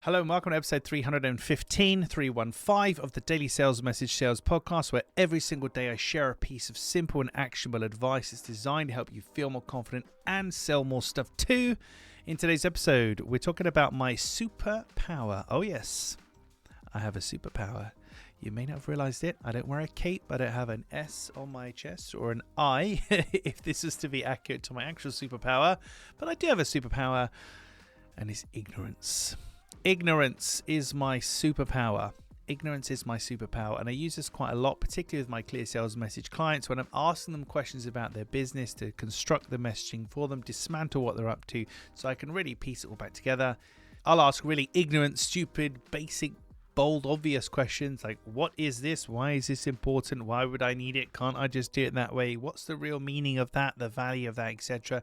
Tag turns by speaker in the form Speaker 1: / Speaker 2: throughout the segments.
Speaker 1: Hello and welcome to episode 315 of the Daily Sales Message Sales Podcast, where every single day I share a piece of simple and actionable advice that's designed to help you feel more confident and sell more stuff too. In today's episode, we're talking about my superpower. Oh yes, I have a superpower. You may not have realized it. I don't wear a cape. I don't have an S on my chest or an I, if this is to be accurate to my actual superpower. But I do have a superpower, and it's ignorance. Ignorance is my superpower. Ignorance is my superpower. And I use this quite a lot, particularly with my Clear Sales Message clients, when I'm asking them questions about their business to construct the messaging for them, dismantle what they're up to, so I can really piece it all back together. I'll ask really ignorant, stupid, basic, bold, obvious questions like, what is this? Why is this important? Why would I need it? Can't I just do it that way? What's the real meaning of that, the value of that, etc.?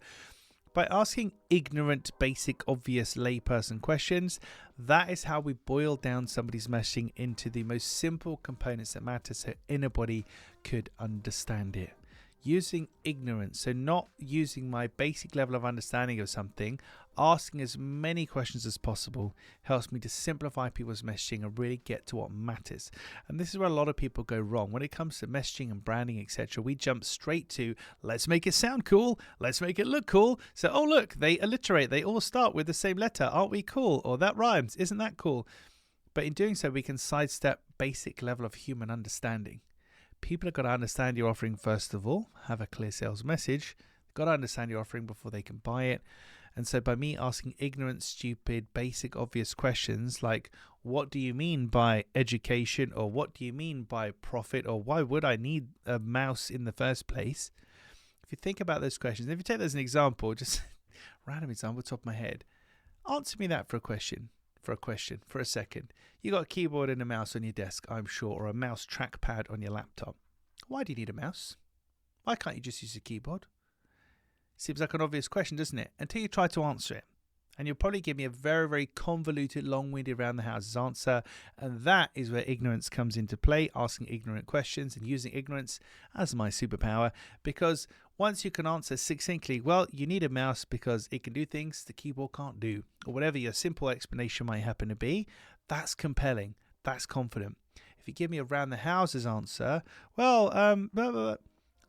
Speaker 1: By asking ignorant, basic, obvious layperson questions, that is how we boil down somebody's messaging into the most simple components that matter so anybody could understand it. Using ignorance, so not using my basic level of understanding of something, asking as many questions as possible helps me to simplify people's messaging and really get to what matters. And this is where a lot of people go wrong. When it comes to messaging and branding, etc., we jump straight to, let's make it sound cool, let's make it look cool. So, oh look, they alliterate, they all start with the same letter, aren't we cool? Or that rhymes, isn't that cool? But in doing so, we can sidestep basic level of human understanding. People have got to understand your offering first of all, have a clear sales message. They've got to understand your offering before they can buy it. And so by me asking ignorant, stupid, basic, obvious questions like, what do you mean by education? Or what do you mean by profit? Or why would I need a mouse in the first place? If you think about those questions, if you take that as an example, just random example, top of my head, answer me that for a second. You got a keyboard and a mouse on your desk, I'm sure, or a mouse trackpad on your laptop. Why do you need a mouse? Why can't you just use a keyboard? Seems like an obvious question, doesn't it? Until you try to answer it. And you'll probably give me a very, very convoluted, long-winded, round-the-houses answer. And that is where ignorance comes into play, asking ignorant questions and using ignorance as my superpower. Because once you can answer succinctly, well, you need a mouse because it can do things the keyboard can't do. Or whatever your simple explanation might happen to be, that's compelling. That's confident. If you give me a round-the-houses answer, well,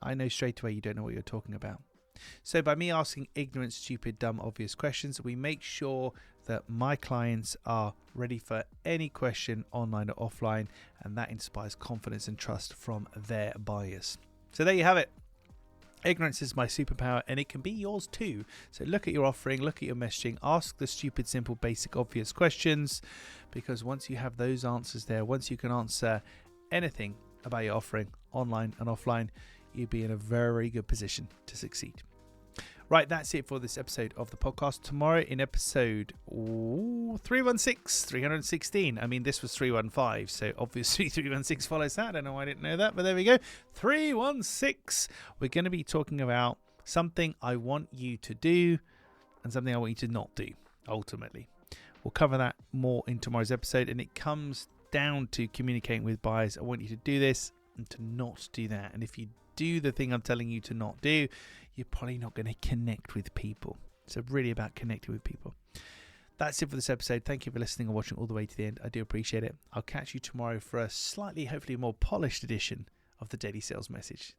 Speaker 1: I know straight away you don't know what you're talking about. So by me asking ignorant, stupid, dumb, obvious questions, we make sure that my clients are ready for any question online or offline, and that inspires confidence and trust from their buyers. So there you have it. Ignorance is my superpower, and it can be yours too. So look at your offering, look at your messaging, ask the stupid, simple, basic, obvious questions, because once you have those answers there, once you can answer anything about your offering online and offline, you'd be in a very good position to succeed. Right, that's it for this episode of the podcast. Tomorrow in episode 316. I mean, this was 315, so obviously 316 follows that. I don't know why I didn't know that, but there we go. 316. We're going to be talking about something I want you to do and something I want you to not do, ultimately. We'll cover that more in tomorrow's episode, and it comes down to communicating with buyers. I want you to do this and to not do that. And if you do the thing I'm telling you to not do, you're probably not going to connect with people. So really about connecting with people. That's it for this episode. Thank you for listening and watching all the way to the end. I do appreciate it. I'll catch you tomorrow for a slightly, hopefully more polished edition of the Daily Sales Message.